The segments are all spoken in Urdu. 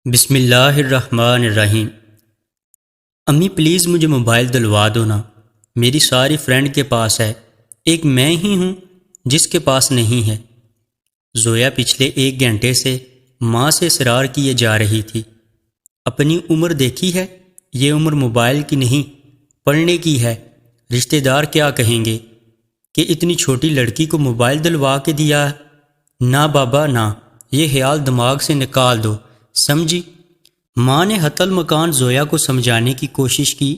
بسم اللہ الرحمن الرحیم۔ امی پلیز مجھے موبائل دلوا دو نا، میری ساری فرینڈ کے پاس ہے، ایک میں ہی ہوں جس کے پاس نہیں ہے۔ زویا پچھلے 1 گھنٹے سے ماں سے اصرار کیے جا رہی تھی۔ اپنی عمر دیکھی ہے، یہ عمر موبائل کی نہیں پڑھنے کی ہے۔ رشتہ دار کیا کہیں گے کہ اتنی چھوٹی لڑکی کو موبائل دلوا کے دیا ہے؟ نہ بابا نہ، یہ خیال دماغ سے نکال دو، سمجھی؟ ماں نے حتی المکان زویا کو سمجھانے کی کوشش کی،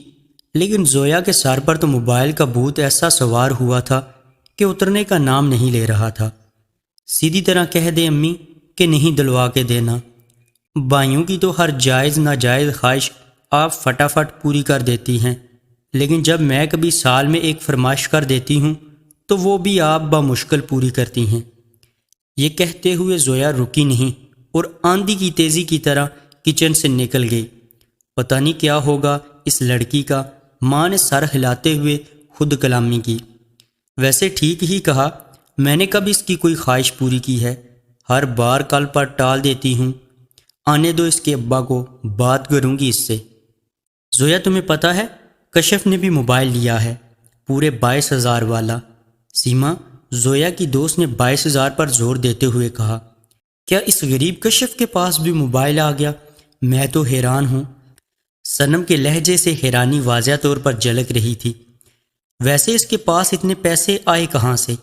لیکن زویا کے سر پر تو موبائل کا بھوت ایسا سوار ہوا تھا کہ اترنے کا نام نہیں لے رہا تھا۔ سیدھی طرح کہہ دے امی کہ نہیں دلوا کے دینا۔ بھائیوں کی تو ہر جائز ناجائز خواہش آپ فٹافٹ پوری کر دیتی ہیں، لیکن جب میں کبھی سال میں ایک فرمائش کر دیتی ہوں تو وہ بھی آپ بمشکل پوری کرتی ہیں۔ یہ کہتے ہوئے زویا رکی نہیں اور آندھی کی تیزی کی طرح کچن سے نکل گئی۔ پتہ نہیں کیا ہوگا اس لڑکی کا، ماں نے سر ہلاتے ہوئے خود کلامی کی۔ ویسے ٹھیک ہی کہا، میں نے کب اس کی کوئی خواہش پوری کی ہے؟ ہر بار کل پر ٹال دیتی ہوں۔ آنے دو اس کے ابا کو، بات کروں گی اس سے۔ زویا تمہیں پتہ ہے کشف نے بھی موبائل لیا ہے، پورے 22,000 والا۔ سیما، زویا کی دوست نے 22,000 پر زور دیتے ہوئے کہا۔ کیا اس غریب کشف کے پاس بھی موبائل آ گیا؟ میں تو حیران ہوں۔ صنم کے لہجے سے حیرانی واضح طور پر جھلک رہی تھی۔ ویسے اس کے پاس اتنے پیسے آئے کہاں سے؟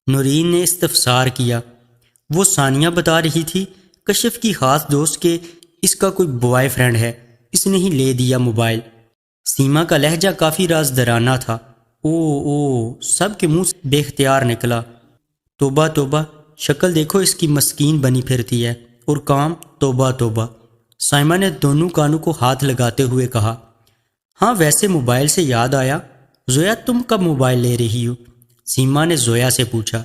نورین نے استفسار کیا۔ وہ ثانیہ بتا رہی تھی کشف کی خاص دوست کہ اس کا کوئی بوائے فرینڈ ہے، اس نے ہی لے دیا موبائل۔ سیما کا لہجہ کافی رازدارانہ تھا۔ او سب کے منہ سے بے اختیار نکلا۔ توبہ توبہ، شکل دیکھو اس کی مسکین بنی پھرتی ہے، اور کام توبہ توبہ۔ سائمہ نے دونوں کانوں کو ہاتھ لگاتے ہوئے کہا۔ ہاں ویسے موبائل سے یاد آیا، زویا تم کب موبائل لے رہی ہو؟ سیما نے زویا سے پوچھا۔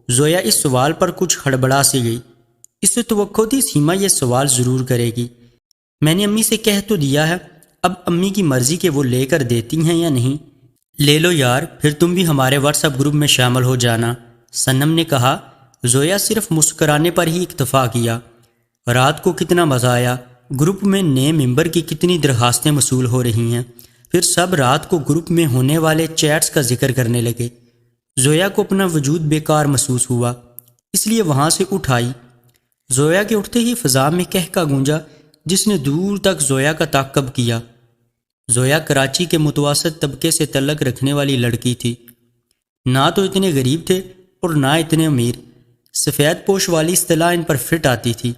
زویا اس سوال پر کچھ ہڑبڑا سی گئی۔ اس سے توقع تھی سیما یہ سوال ضرور کرے گی۔ میں نے امی سے کہہ تو دیا ہے، اب امی کی مرضی کہ وہ لے کر دیتی ہیں یا نہیں۔ لے لو یار، پھر تم بھی ہمارے واٹس ایپ گروپ میں شامل ہو جانا، صنم نے کہا۔ زویا صرف مسکرانے پر ہی اکتفا کیا۔ رات کو کتنا مزہ آیا، گروپ میں نئے ممبر کی کتنی درخواستیں موصول ہو رہی ہیں۔ پھر سب رات کو گروپ میں ہونے والے چیٹس کا ذکر کرنے لگے۔ زویا کو اپنا وجود بیکار محسوس ہوا، اس لیے وہاں سے اٹھ آئی۔ زویا کے اٹھتے ہی فضا میں کہکا گونجا جس نے دور تک زویا کا تعقب کیا۔ زویا کراچی کے متوسط طبقے سے تعلق رکھنے والی لڑکی تھی، نہ تو اتنے غریب تھے اور نہ اتنے امیر۔ سفید پوش والی اصطلاح ان پر فٹ آتی تھی۔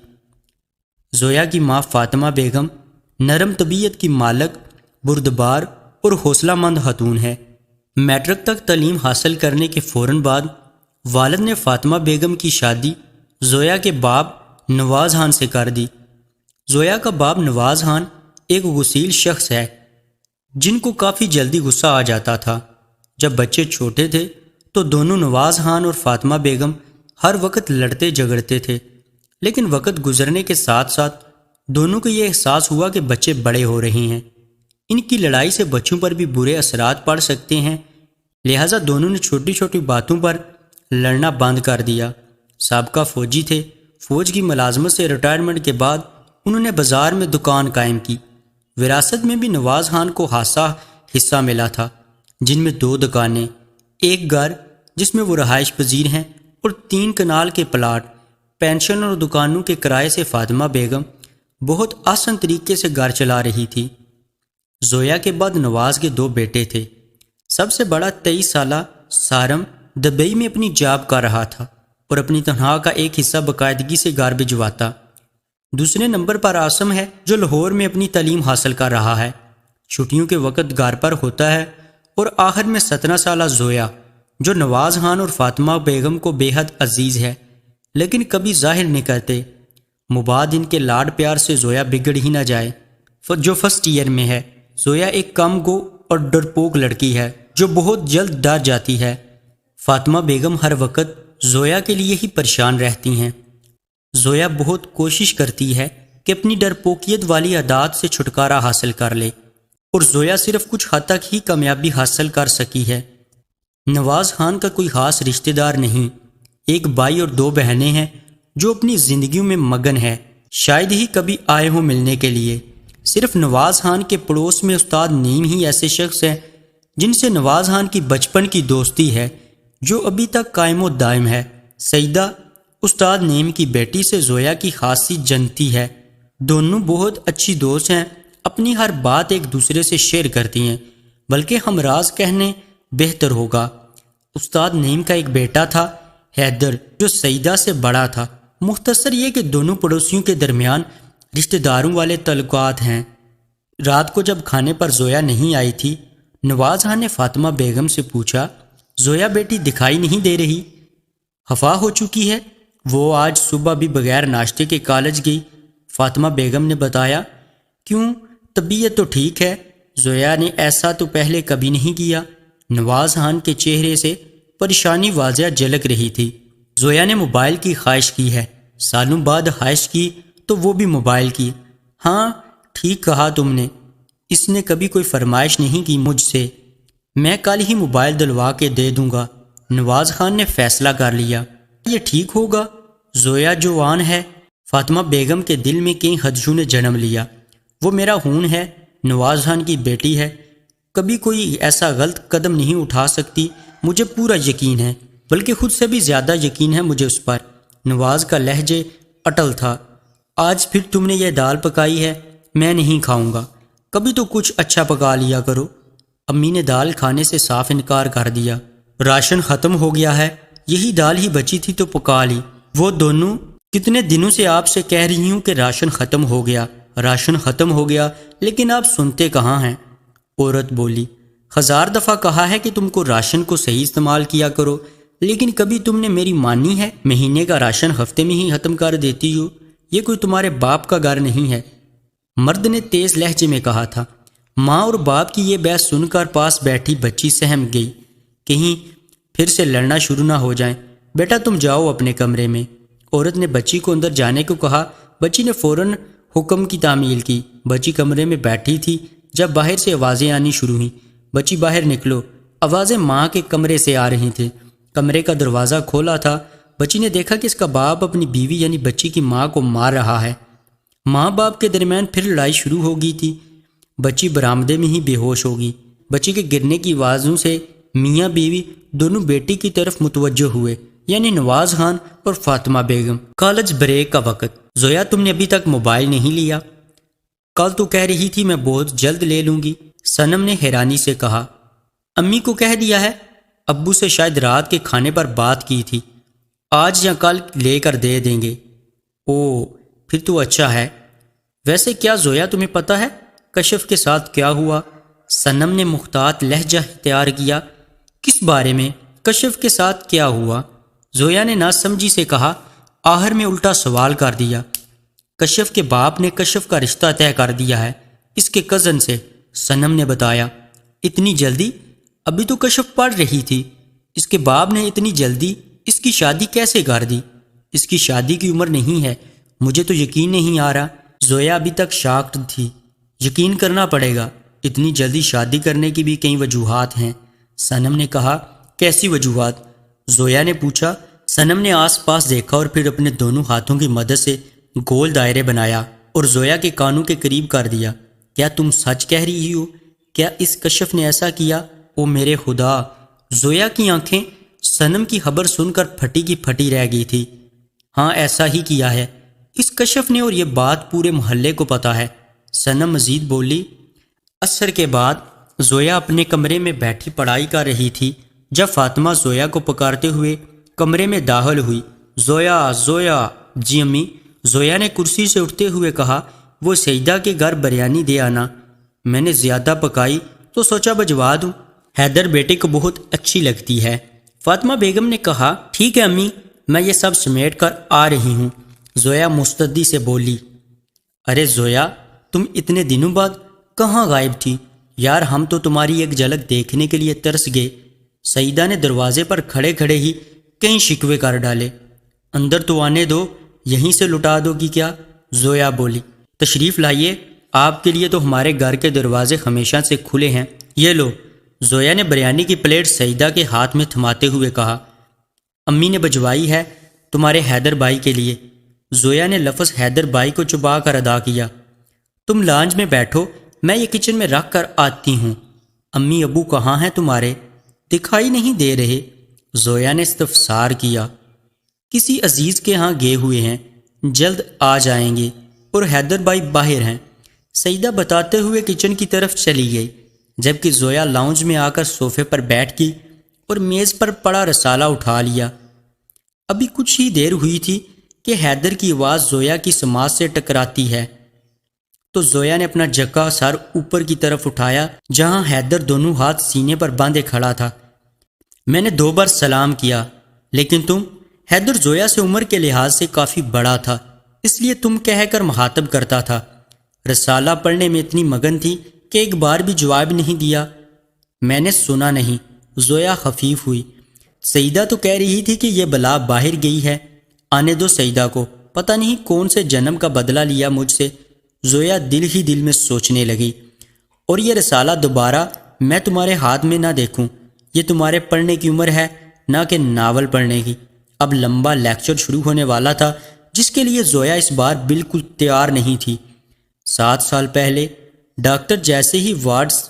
زویا کی ماں فاطمہ بیگم نرم طبیعت کی مالک، بردبار اور حوصلہ مند خاتون ہے۔ میٹرک تک تعلیم حاصل کرنے کے فوراً بعد والد نے فاطمہ بیگم کی شادی زویا کے باپ نواز خان سے کر دی۔ زویا کا باپ نواز خان ایک غسیل شخص ہے جن کو کافی جلدی غصہ آ جاتا تھا۔ جب بچے چھوٹے تھے تو دونوں نواز خان اور فاطمہ بیگم ہر وقت لڑتے جھگڑتے تھے، لیکن وقت گزرنے کے ساتھ ساتھ دونوں کو یہ احساس ہوا کہ بچے بڑے ہو رہے ہیں، ان کی لڑائی سے بچوں پر بھی برے اثرات پڑ سکتے ہیں، لہٰذا دونوں نے چھوٹی چھوٹی باتوں پر لڑنا بند کر دیا۔ سابقہ فوجی تھے، فوج کی ملازمت سے ریٹائرمنٹ کے بعد انہوں نے بازار میں دکان قائم کی۔ وراثت میں بھی نواز خان کو خاصا حصہ ملا تھا، جن میں 2 دکانیں، ایک گھر جس میں وہ رہائش پذیر ہیں، اور 3 کنال کے پلاٹ۔ پینشن اور دکانوں کے کرائے سے فاطمہ بیگم بہت آسان طریقے سے گھر چلا رہی تھی۔ زویا کے بعد نواز کے 2 بیٹے تھے۔ سب سے بڑا 23 سالہ سارم دبئی میں اپنی جاب کر رہا تھا اور اپنی تنخواہ کا ایک حصہ باقاعدگی سے گھر بھجواتا۔ دوسرے نمبر پر عاصم ہے جو لاہور میں اپنی تعلیم حاصل کر رہا ہے، چھٹیوں کے وقت گھر پر ہوتا ہے، اور آخر میں 17 سالہ زویا جو نواز خان اور فاطمہ بیگم کو بے حد عزیز ہے، لیکن کبھی ظاہر نہیں کرتے۔ مباد ان کے لاڈ پیار سے زویا بگڑ ہی نہ جائے، جو فرسٹ ایئر میں ہے۔ زویا ایک کم گو اور ڈرپوک لڑکی ہے جو بہت جلد ڈر جاتی ہے۔ فاطمہ بیگم ہر وقت زویا کے لیے ہی پریشان رہتی ہیں۔ زویا بہت کوشش کرتی ہے کہ اپنی ڈرپوکیت والی عادات سے چھٹکارا حاصل کر لے، اور زویا صرف کچھ حد تک ہی کامیابی حاصل کر سکی ہے۔ نواز خان کا کوئی خاص رشتہ دار نہیں، ایک بھائی اور 2 بہنیں ہیں جو اپنی زندگیوں میں مگن ہے۔ شاید ہی کبھی آئے ہوں ملنے کے لیے۔ صرف نواز خان کے پڑوس میں استاد نعیم ہی ایسے شخص ہیں جن سے نواز خان کی بچپن کی دوستی ہے جو ابھی تک قائم و دائم ہے۔ سیدہ استاد نعیم کی بیٹی سے زویا کی خاصی جنتی ہے، دونوں بہت اچھی دوست ہیں، اپنی ہر بات ایک دوسرے سے شیئر کرتی ہیں، بلکہ ہم راز کہنے بہتر ہوگا۔ استاد نعیم کا ایک بیٹا تھا حیدر، جو سیدہ سے بڑا تھا۔ مختصر یہ کہ دونوں پڑوسیوں کے درمیان رشتہ داروں والے تعلقات ہیں۔ رات کو جب کھانے پر زویا نہیں آئی تھی، نواز خان نے فاطمہ بیگم سے پوچھا، زویا بیٹی دکھائی نہیں دے رہی؟ خفا ہو چکی ہے؟ وہ آج صبح بھی بغیر ناشتے کے کالج گئی۔ فاطمہ بیگم نے بتایا۔ کیوں، طبیعت تو ٹھیک ہے؟ زویا نے ایسا تو پہلے کبھی نہیں کیا۔ نواز خان کے چہرے سے پریشانی واضح جھلک رہی تھی۔ زویا نے موبائل کی خواہش کی ہے، سالوں بعد خواہش کی تو وہ بھی موبائل کی۔ ہاں ٹھیک کہا تم نے، اس نے کبھی کوئی فرمائش نہیں کی مجھ سے۔ میں کل ہی موبائل دلوا کے دے دوں گا۔ نواز خان نے فیصلہ کر لیا۔ یہ ٹھیک ہوگا، زویا جوان ہے۔ فاطمہ بیگم کے دل میں کئی خدشوں نے جنم لیا۔ وہ میرا خون ہے، نواز خان کی بیٹی ہے، کبھی کوئی ایسا غلط قدم نہیں اٹھا سکتی، مجھے پورا یقین ہے، بلکہ خود سے بھی زیادہ یقین ہے مجھے اس پر۔ نواز کا لہجے اٹل تھا۔ آج پھر تم نے یہ دال پکائی ہے، میں نہیں کھاؤں گا، کبھی تو کچھ اچھا پکا لیا کرو۔ امی نے دال کھانے سے صاف انکار کر دیا۔ راشن ختم ہو گیا ہے، یہی دال ہی بچی تھی تو پکا لی۔ وہ دونوں کتنے دنوں سے آپ سے کہہ رہی ہوں کہ راشن ختم ہو گیا، راشن ختم ہو گیا، لیکن آپ سنتے کہاں ہیں؟ عورت بولی۔ 1000 دفعہ کہا ہے کہ تم کو راشن کو صحیح استعمال کیا کرو، لیکن کبھی تم نے میری مانی ہے؟ مہینے کا راشن ہفتے میں ہی ختم کر دیتی ہو، یہ کوئی تمہارے باپ کا گھر نہیں ہے، مرد نے تیز لہجے میں کہا تھا۔ ماں اور باپ کی یہ بحث سن کر پاس بیٹھی بچی سہم گئی، کہیں پھر سے لڑنا شروع نہ ہو جائیں۔ بیٹا تم جاؤ اپنے کمرے میں۔ عورت نے بچی کو اندر جانے کو کہا۔ بچی نے فوراً حکم کی تعمیل کی۔ بچی کمرے میں بیٹھی تھی جب باہر سے آوازیں آنی شروع ہوئیں۔ بچی باہر نکلو۔ آوازیں ماں کے کمرے سے آ رہی تھیں۔ کمرے کا دروازہ کھولا تھا۔ بچی نے دیکھا کہ اس کا باپ اپنی بیوی یعنی بچی کی ماں کو مار رہا ہے۔ ماں باپ کے درمیان پھر لڑائی شروع ہو گئی تھی۔ بچی برآمدے میں ہی بے ہوش ہوگی۔ بچی کے گرنے کی آوازوں سے میاں بیوی دونوں بیٹی کی طرف متوجہ ہوئے، یعنی نواز خان اور فاطمہ بیگم۔ کالج بریک کا وقت۔ زویا تم نے ابھی تک موبائل نہیں لیا؟ کل تو کہہ رہی تھی میں بہت جلد لے لوں گی، صنم نے حیرانی سے کہا۔ امی کو کہہ دیا ہے؟ ابو سے شاید رات کے کھانے پر بات کی تھی، آج یا کل لے کر دے دیں گے۔ او پھر تو اچھا ہے۔ ویسے کیا زویا تمہیں پتہ ہے کشف کے ساتھ کیا ہوا؟ صنم نے محتاط لہجہ اختیار کیا۔ کس بارے میں؟ کشف کے ساتھ کیا ہوا؟ زویا نے ناسمجھی سے کہا۔ آخر میں الٹا سوال کر دیا۔ کشف کے باپ نے کشف کا رشتہ طے کر دیا ہے اس کے کزن سے، صنم نے بتایا۔ اتنی جلدی؟ ابھی تو کشف پڑھ رہی تھی، اس کے باپ نے اتنی جلدی اس کی شادی کیسے کر دی؟ اس کی شادی کی عمر نہیں ہے، مجھے تو یقین نہیں آ رہا۔ زویا ابھی تک شاکڈ تھی۔ یقین کرنا پڑے گا، اتنی جلدی شادی کرنے کی بھی کئی وجوہات ہیں، صنم نے کہا۔ کیسی وجوہات؟ زویا نے پوچھا۔ صنم نے آس پاس دیکھا اور پھر اپنے دونوں ہاتھوں کی مدد سے گول دائرے بنایا اور زویا کے کانوں کے قریب کر دیا۔ کیا تم سچ کہہ رہی ہو؟ کیا اس کشف نے ایسا کیا؟ او میرے خدا! زویا کی آنکھیں صنم کی خبر سن کر پھٹی کی پھٹی رہ گئی تھی۔ ہاں ایسا ہی کیا ہے اس کشف نے، اور یہ بات پورے محلے کو پتہ ہے، صنم مزید بولی۔ عصر کے بعد زویا اپنے کمرے میں بیٹھی پڑھائی کر رہی تھی جب فاطمہ زویا کو پکارتے ہوئے کمرے میں داخل ہوئی۔ زویا زویا! جی امی، زویا نے کرسی سے اٹھتے ہوئے کہا۔ وہ سیدہ کے گھر بریانی دے آنا، میں نے زیادہ پکائی تو سوچا بھجوا دوں، حیدر بیٹے کو بہت اچھی لگتی ہے۔ فاطمہ بیگم نے کہا۔ ٹھیک ہے امی، میں یہ سب سمیٹ کر آ رہی ہوں، زویا مستعدی سے بولی۔ ارے زویا، تم اتنے دنوں بعد کہاں غائب تھی؟ یار ہم تو تمہاری ایک جھلک دیکھنے کے لیے ترس گئے۔ سیدہ نے دروازے پر کھڑے کھڑے ہی کئی شکوے کر ڈالے۔ اندر تو آنے دو، یہیں سے لٹا دو گی کیا؟ زویا بولی۔ تشریف لائیے، آپ کے لیے تو ہمارے گھر کے دروازے ہمیشہ سے کھلے ہیں، یہ لو۔ زویا نے بریانی کی پلیٹ سیدہ کے ہاتھ میں تھماتے ہوئے کہا۔ امی نے بھجوائی ہے تمہارے حیدر بھائی کے لیے۔ زویا نے لفظ حیدر بھائی کو چبا کر ادا کیا۔ تم لانج میں بیٹھو، میں یہ کچن میں رکھ کر آتی ہوں۔ امی ابو کہاں ہیں تمہارے؟ دکھائی نہیں دے رہے، زویا نے استفسار کیا۔ کسی عزیز کے ہاں گئے ہوئے ہیں، جلد آ جائیں گے، اور حیدر بھائی باہر ہیں، سیدہ بتاتے ہوئے کچن کی طرف چلی گئی، جبکہ زویا لاؤنج میں آ کر صوفے پر بیٹھ گئی اور میز پر پڑا رسالہ اٹھا لیا۔ ابھی کچھ ہی دیر ہوئی تھی کہ حیدر کی آواز زویا کی سماعت سے ٹکراتی ہے، تو زویا نے اپنا جھکا سر اوپر کی طرف اٹھایا جہاں حیدر دونوں ہاتھ سینے پر باندھے کھڑا تھا۔ میں نے 2 بار سلام کیا، لیکن تم… حیدر زویا سے عمر کے لحاظ سے کافی بڑا تھا، اس لیے تم کہہ کر مخاطب کرتا تھا۔ رسالہ پڑھنے میں اتنی مگن تھی کہ ایک بار بھی جواب نہیں دیا۔ میں نے سنا نہیں، زویا خفیف ہوئی۔ سیدہ تو کہہ رہی تھی کہ یہ بلا باہر گئی ہے، آنے دو سیدہ کو، پتہ نہیں کون سے جنم کا بدلہ لیا مجھ سے، زویا دل ہی دل میں سوچنے لگی۔ اور یہ رسالہ دوبارہ میں تمہارے ہاتھ میں نہ دیکھوں، یہ تمہارے پڑھنے کی عمر ہے، نہ کہ ناول پڑھنے کی۔ اب لمبا لیکچر شروع ہونے والا تھا، جس کے لیے زویا اس بار بالکل تیار نہیں تھی۔ 7 سال پہلے ڈاکٹر جیسے ہی وارڈز